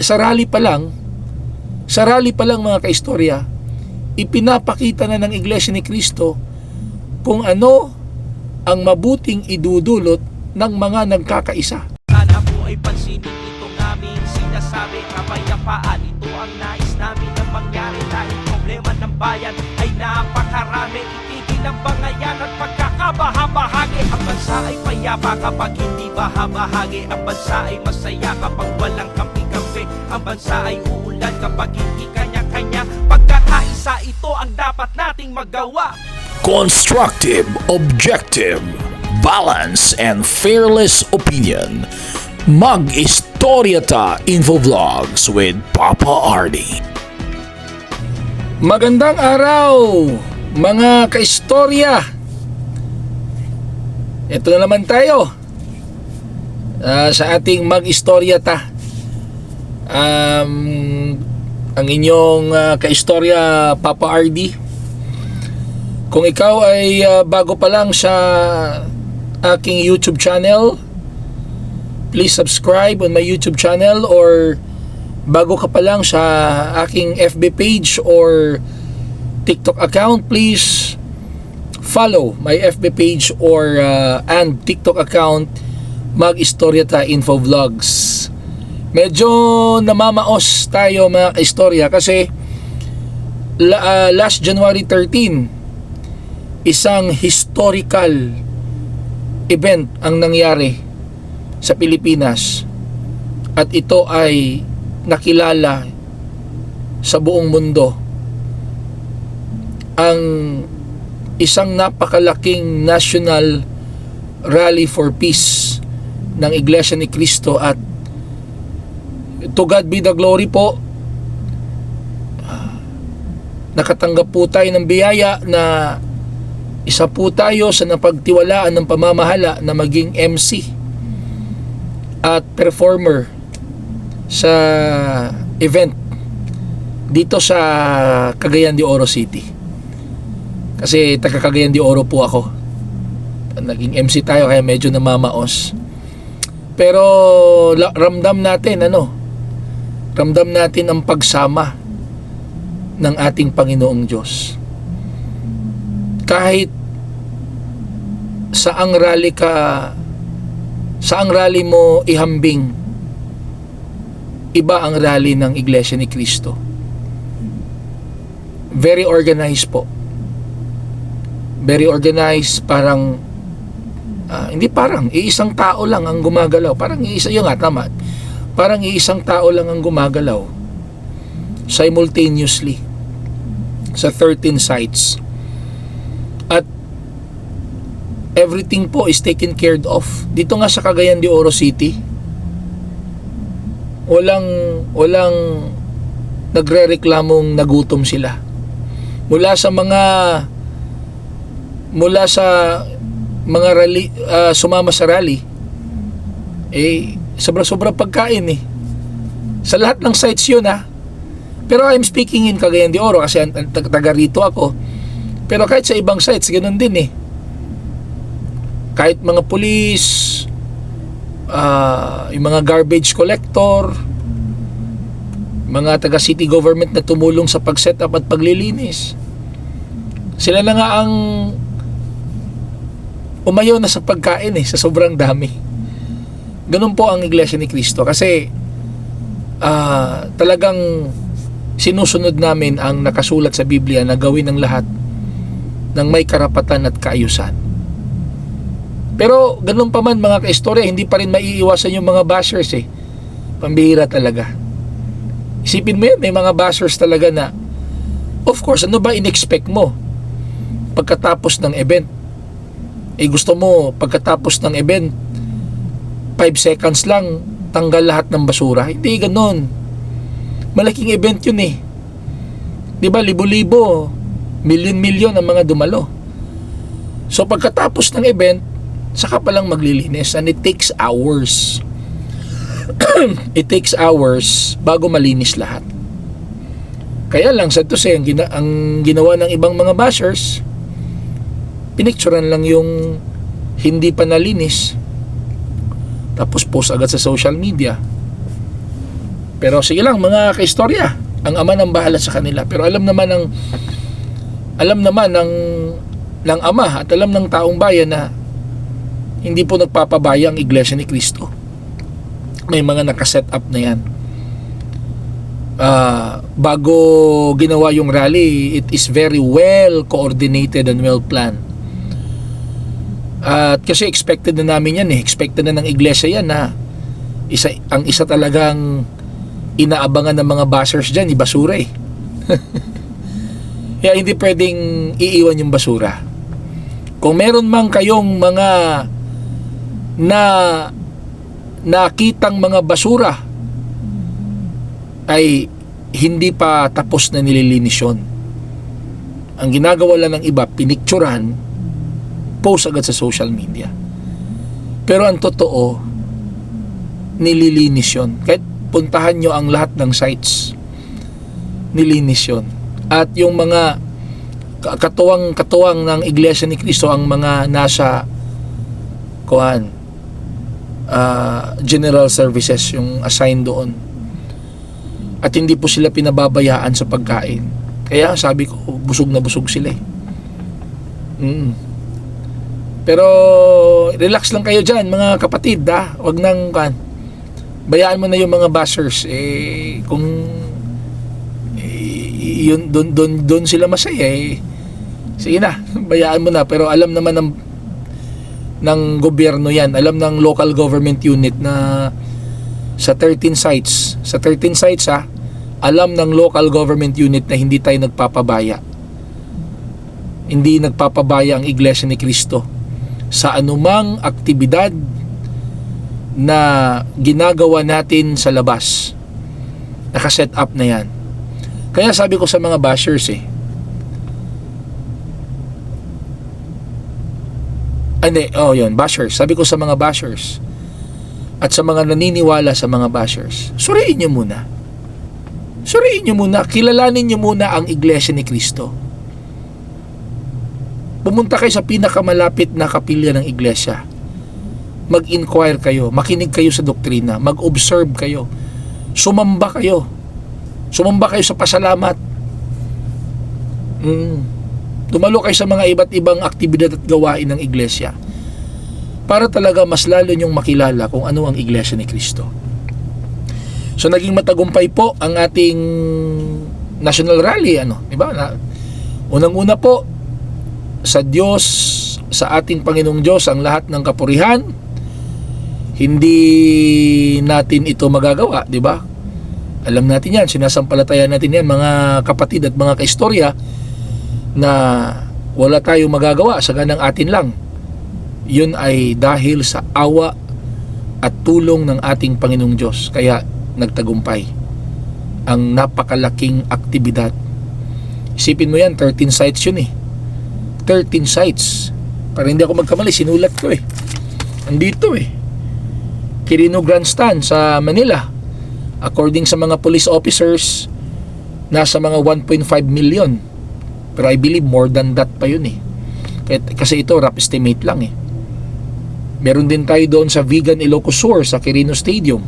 sa rally pa lang mga kaistorya, ipinapakita na ng Iglesia ni Cristo kung ano ang mabuting idudulot ng mga nagkakaisa. Sana po ay pansinin itong aming sinasabi. Kapayapaan, ito ang nais namin na mangyari. Dahil problema ng bayan ay napakarami. Itigil ang bangayan at pagkakabahabahagi. Ang bansa ay payapa kapag hindi bahabahagi. Ang bansa ay masaya kapag walang kampi-kampi. Ang bansa ay uunlad kapag hindi kanya-kanya. Pagkakaisa, ito ang dapat nating magawa. Constructive, objective, balance, and fearless opinion. Mag-istorya ta Infovlogs with Papa Ardy. Magandang araw mga kaistorya. Ito na naman tayo sa ating mag-istorya ta. Ang inyong kaistorya, Papa Ardy. Kung ikaw ay bago pa lang sa aking YouTube channel, please subscribe on my YouTube channel, or bago ka pa lang sa aking FB page or TikTok account, please follow my FB page or and TikTok account, Mag-Istorya Ta Infovlogs. Medyo namamaos tayo mga kaistorya kasi last January 13, isang historical event ang nangyari sa Pilipinas, at ito ay nakilala sa buong mundo. Ang isang napakalaking national rally for peace ng Iglesia ni Cristo, at to God be the glory po, nakatanggap po tayo ng biyaya na isa po tayo sa napagtiwalaan ng pamamahala na maging MC at performer sa event dito sa Cagayan de Oro City. Kasi taga Cagayan de Oro po ako. Naging MC tayo kaya medyo namamaos. Pero ramdam natin ang pagsama ng ating Panginoong Diyos. Kahit saang rally mo ihambing, iba ang rally ng Iglesia ni Cristo. Very organized po. Very organized, parang hindi parang iisang tao lang ang gumagalaw. Parang iisang tao lang ang gumagalaw simultaneously sa 13 sites. At everything po is taken care of. Dito nga sa Cagayan de Oro City, walang nagrereklamong nagutom sila. Mula sa mga rally, sumama sa rally, sobra-sobra pagkain sa lahat ng sites yun Pero I'm speaking in Cagayan de Oro kasi taga rito ako. Pero kahit sa ibang sites, ganoon din Kahit mga pulis, yung mga garbage collector, mga taga city government na tumulong sa pag-set up at paglilinis, sila na nga ang umayaw na sa pagkain sa sobrang dami. Ganun po ang Iglesia ni Cristo kasi talagang sinusunod namin ang nakasulat sa Biblia na gawin ng lahat ng may karapatan at kaayusan. Pero ganun pa man mga kaistorya, hindi pa rin maiiwasan yung mga bashers Pambihira talaga. Isipin mo yan, may mga bashers talaga na, of course, ano ba in-expect mo pagkatapos ng event? Gusto mo pagkatapos ng event 5 seconds lang tanggal lahat ng basura? Hindi ganun. Malaking event yun Diba, libo-libo, milyon-milyon ang mga dumalo. So pagkatapos ng event, saka palang maglilinis, and it takes hours. It takes hours bago malinis lahat. Kaya lang sa ang ginawa ng ibang mga bashers, pinicturean lang yung hindi pa nalinis, tapos post agad sa social media. Pero sige lang mga kaistorya, ang Ama nang bahala sa kanila. Pero alam naman ng Ama at alam ng taong bayan na hindi po nagpapabaya ang Iglesia ni Cristo. May mga nakaset up na yan. Bago ginawa yung rally, it is very well coordinated and well planned. At kasi expected na namin yan expected na ng Iglesia yan na ang isa talagang inaabangan ng mga bashers dyan, basura Kaya hindi pwedeng iiwan yung basura. Kung meron mang kayong mga nakitang mga basura, ay hindi pa tapos na nililinis yun. Ang ginagawa lang ng iba, pinicturan, post agad sa social media. Pero ang totoo, nililinis yun. Kahit puntahan nyo ang lahat ng sites, nilinis yun. At yung mga katuwang ng Iglesia ni Cristo, ang mga nasa general services, yung assigned doon, at hindi po sila pinababayaan sa pagkain. Kaya sabi ko, busog na busog sila Pero relax lang kayo dyan mga kapatid, wag nang bayaan mo na yung mga bashers. Kung yun doon sila masaya, sige na, bayaan mo na. Pero alam naman ng gobyerno yan, alam ng local government unit na sa 13 sites alam ng local government unit na hindi tayo nagpapabaya. Hindi nagpapabaya ang Iglesia ni Cristo sa anumang aktibidad na ginagawa natin sa labas. Nakaset up na yan. Kaya sabi ko sa mga bashers bashers. Sabi ko sa mga bashers at sa mga naniniwala sa mga bashers, suriin nyo muna. Kilalanin nyo muna ang Iglesia ni Cristo. Pumunta kayo sa pinakamalapit na kapilya ng Iglesia. Mag-inquire kayo, makinig kayo sa doktrina, mag-observe kayo, sumamba kayo sa pasalamat. Dumalo kayo sa mga iba't ibang aktibidad at gawain ng Iglesia para talaga mas lalo nyong makilala kung ano ang Iglesia ni Cristo. So naging matagumpay po ang ating national rally, diba? Unang-una po, sa Diyos, sa ating Panginoong Diyos ang lahat ng kapurihan. Hindi natin ito magagawa, diba? Alam natin yan, sinasampalatayan natin yan mga kapatid at mga kaistorya, na wala tayong magagawa sa ganang atin lang. Yun ay dahil sa awa at tulong ng ating Panginoong Diyos. Kaya nagtagumpay ang napakalaking aktibidad. Isipin mo yan, 13 sites yun 13 sites. Para hindi ako magkamali, sinulat ko andito Quirino Grandstand sa Manila, according sa mga police officers, nasa mga 1.5 million. Pero I believe more than that pa yun kasi ito rough estimate lang Meron din tayo doon sa Vegan Ilocos Sur sa Quirino Stadium,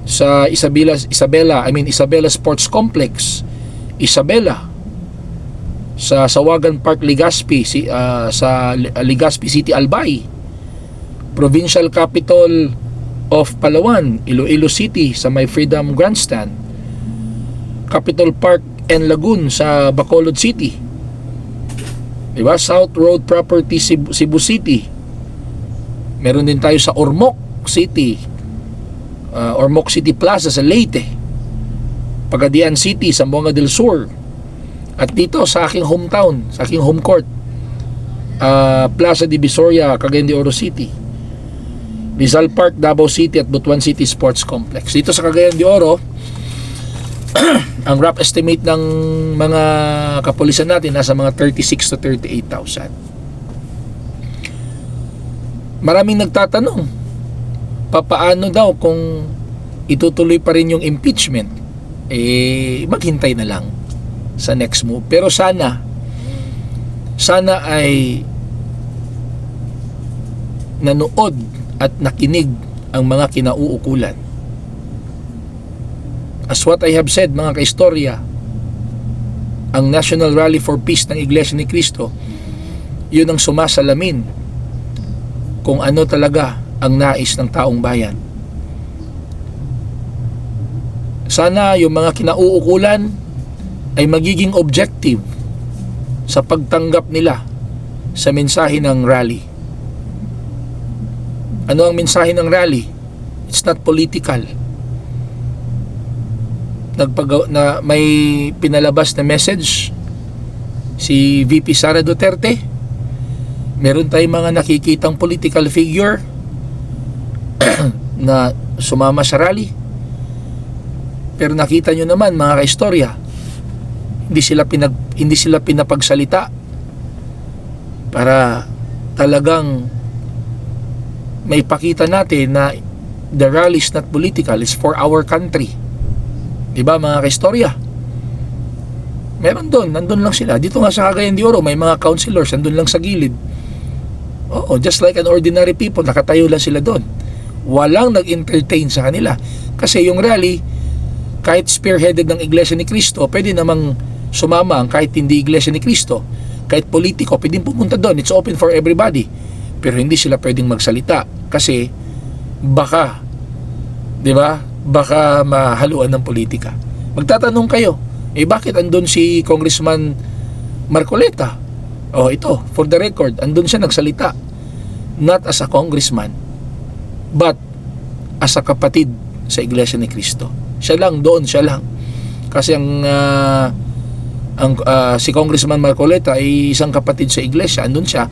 sa Isabela Sports Complex, Isabela, sa Sawagan Park, Legazpi, sa Legazpi City, Albay, Provincial Capital of Palawan, Iloilo City, sa May Freedom Grandstand, Capital Park and Lagoon sa Bacolod City, diba? South Road Property, Cebu City. Meron din tayo sa Ormoc City, Ormoc City Plaza sa Leyte, Pagadian City, Zamboanga del Sur, at dito sa aking hometown, sa aking home court, Plaza Divisoria, Cagayan de Oro City, Rizal Park, Davao City, at Butuan City Sports Complex. Dito sa Cagayan de Oro, ang rough estimate ng mga kapulisan natin nasa mga 36 to 38,000. Maraming nagtatanong, papaano daw kung itutuloy pa rin yung impeachment? Maghintay na lang sa next move. Pero sana ay nanood at nakinig ang mga kinauukulan As what I have said, mga kaistorya, ang National Rally for Peace ng Iglesia ni Cristo, yun ang sumasalamin kung ano talaga ang nais ng taong bayan. Sana yung mga kinauukulan ay magiging objective sa pagtanggap nila sa mensahe ng rally. Ano ang mensahe ng rally? It's not political. May pinalabas na message si VP Sara Duterte. Meron tayong mga nakikitang political figure na sumama sa rally. Pero nakita nyo naman, mga kaistorya, hindi sila pinapagsalita para talagang may pakita natin na the rally is not political, it's for our country. Diba, mga kaistorya? Meron doon, nandun lang sila. Dito nga sa Cagayan de Oro, may mga councilors, nandun lang sa gilid. Oo, just like an ordinary people, nakatayo lang sila doon. Walang nag-entertain sa kanila. Kasi yung rally, kahit spearheaded ng Iglesia ni Cristo, pwede namang sumama ang kahit hindi Iglesia ni Cristo. Kahit politiko, pwedeng pumunta doon. It's open for everybody. Pero hindi sila pwedeng magsalita. Kasi, baka, di ba, baka mahaluan ng politika. Magtatanong kayo, bakit andun si Congressman Marcoleta? Ito, for the record, andun siya nagsalita. Not as a congressman, but as a kapatid sa Iglesia ni Cristo. Siya lang, doon siya lang. Kasi si Congressman Marcoleta ay isang kapatid sa Iglesia. Andun siya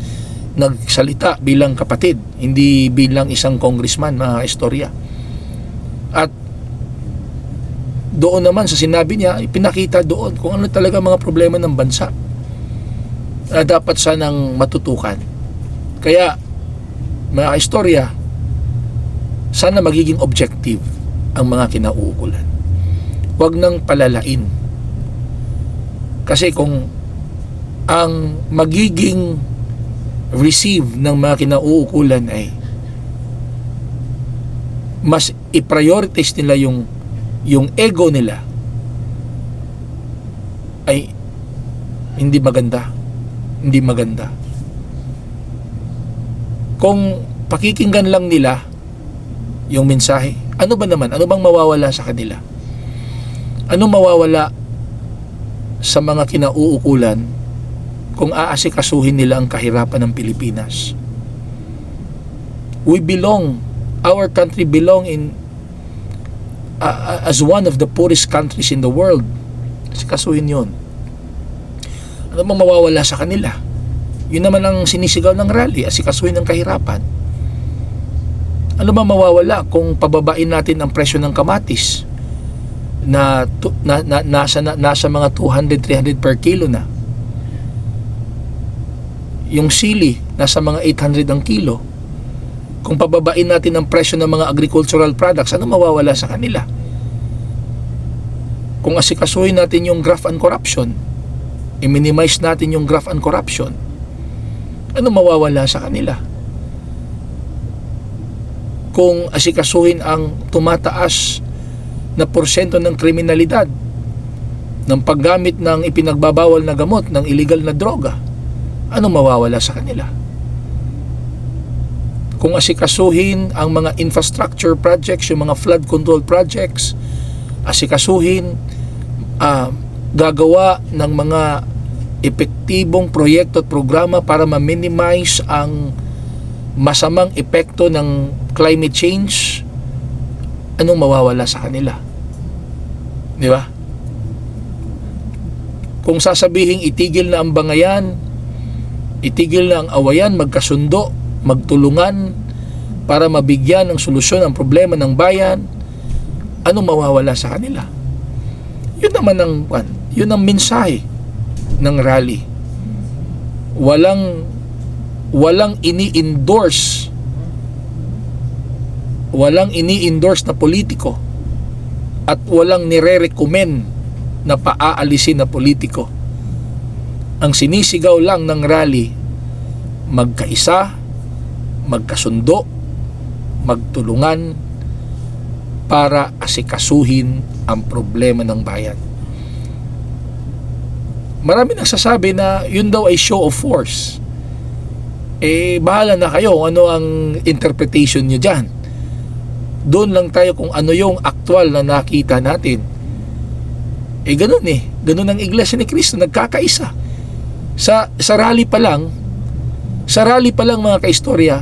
nagsalita bilang kapatid, hindi bilang isang congressman, mga istorya. At doon naman sa sinabi niya, ipinakita doon kung ano talaga mga problema ng bansa na dapat sanang matutukan. Kaya, mga istorya, sana magiging objective ang mga kinauukulan. Huwag nang palalain. Kasi kung ang magiging receive ng mga kinauukulan ay mas i-prioritize nila yung ego nila, ay hindi maganda. Kung pakikinggan lang nila yung mensahe, ano ba naman? Ano bang mawawala sa kanila? Ano mawawala sa mga kinauukulan kung aasikasuhin nila ang kahirapan ng Pilipinas? Our country belong as one of the poorest countries in the world. Asikasuhin yun. Ano bang mawawala sa kanila? Yun naman ang sinisigaw ng rally, asikasuhin ng kahirapan. Ano bang mawawala kung pababain natin ang presyo ng kamatis na nasa mga 200-300 per kilo na? Yung sili, nasa mga 800 ang kilo. Kung pababain natin ang presyo ng mga agricultural products, ano mawawala sa kanila? Kung asikasuhin natin yung graft and corruption, i-minimize natin yung graft and corruption, ano mawawala sa kanila? Kung asikasuhin ang tumataas na porsyento ng kriminalidad, ng paggamit ng ipinagbabawal na gamot, ng illegal na droga, ano mawawala sa kanila? Kung asikasuhin ang mga infrastructure projects, yung mga flood control projects, asikasuhin, gagawa ng mga epektibong proyekto at programa para ma-minimize ang masamang epekto ng climate change, anong mawawala sa kanila? Di ba? Kung sasabihin itigil na ang bangayan, itigil na ang awayan, magkasundo, magtulungan para mabigyan ng solusyon ang problema ng bayan, anong mawawala sa kanila? Yun naman yun ang mensahe ng rally. Walang ini-endorse na politiko at walang nire-recommend na paaalisin na politiko. Ang sinisigaw lang ng rally, magkaisa, magkasundo, magtulungan para asikasuhin ang problema ng bayan. Marami nagsasabi na yun daw ay show of force. Bahala na kayo kung ano ang interpretation nyo dyan. Doon lang tayo kung ano yung actual na nakita natin. Ganun ganun ang Iglesia ni Cristo, nagkakaisa. Sa rally pa lang mga kaistorya,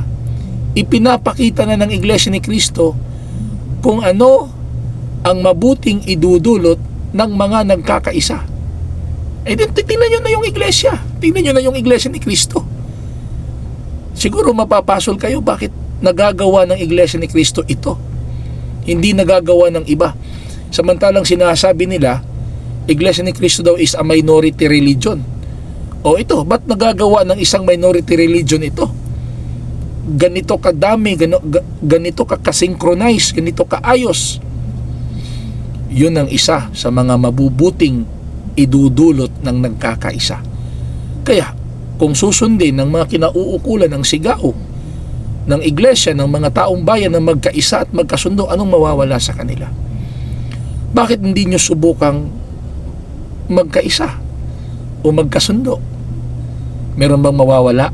ipinapakita na ng Iglesia ni Cristo kung ano ang mabuting idudulot ng mga nagkakaisa. Tingnan nyo na yung Iglesia. Tingnan nyo na yung Iglesia ni Cristo. Siguro mapapasol kayo bakit nagagawa ng Iglesia ni Cristo ito. Hindi nagagawa ng iba. Samantalang sinasabi nila, Iglesia ni Cristo daw is a minority religion. Ito, ba't nagagawa ng isang minority religion ito? Ganito kadami, ganito ka-synchronize, ganito kaayos. Yun ang isa sa mga mabubuting idudulot ng nagkakaisa. Kaya, kung susundin ng mga kinauukulan ng sigaw ng iglesia, ng mga taong bayan na magkaisa at magkasundo, anong mawawala sa kanila? Bakit hindi nyo subukang magkaisa o magkasundo? Meron bang mawawala?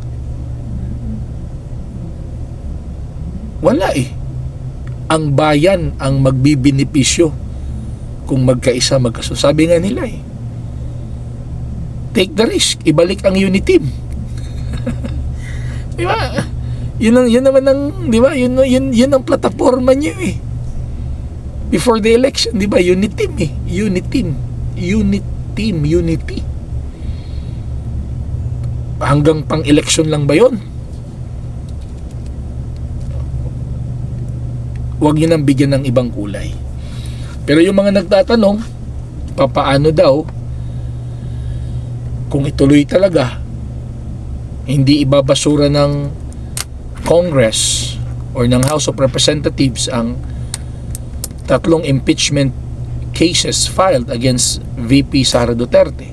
Wala Ang bayan ang magbibinipisyo kung magkaisa, magkasundo. Sabi nga nila take the risk, ibalik ang unity team. Di ba? Yun naman ang, di ba? Yun ang plataforma niyo before the election, di ba? Unity team. Unity. Hanggang pang-election lang ba yun? Huwag niyo nang bigyan ng ibang kulay. Pero yung mga nagtatanong, papaano daw kung ituloy talaga, hindi ibabasura ng Congress or ng House of Representatives ang 3 impeachment cases filed against VP Sara Duterte.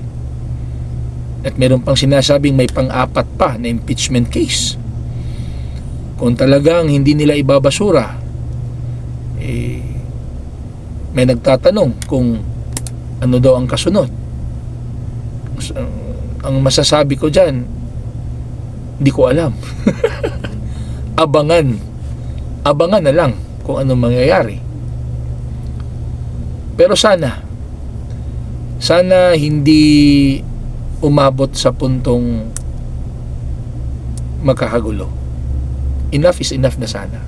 At meron pang sinasabing may pang-4 pa na impeachment case. Kung talagang hindi nila ibabasura, may nagtatanong kung ano daw ang kasunod. Ang masasabi ko dyan, hindi ko alam. Abangan na lang kung anong mangyayari. Pero sana hindi umabot sa puntong magkakagulo. Enough is enough na sana.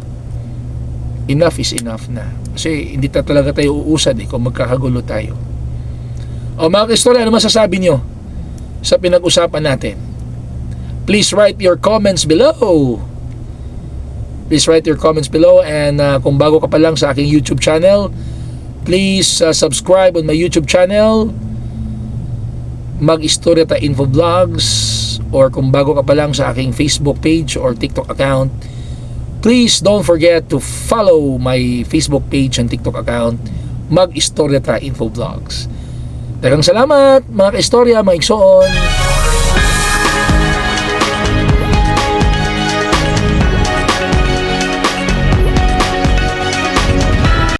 Enough is enough na. Kasi hindi talaga tayo uusad kung magkakagulo tayo. Mga kaistorya, ano masasabi nyo sa pinag-usapan natin? Please write your comments below. And kung bago ka pa lang sa aking YouTube channel, please subscribe on my YouTube channel, Mag-Istorya Ta Info Vlogs, or kung bago ka pa lang sa aking Facebook page or TikTok account, please don't forget to follow my Facebook page and TikTok account, Mag-Istorya Ta Info Vlogs. Daghang salamat mga kaistorya, mga igsoon.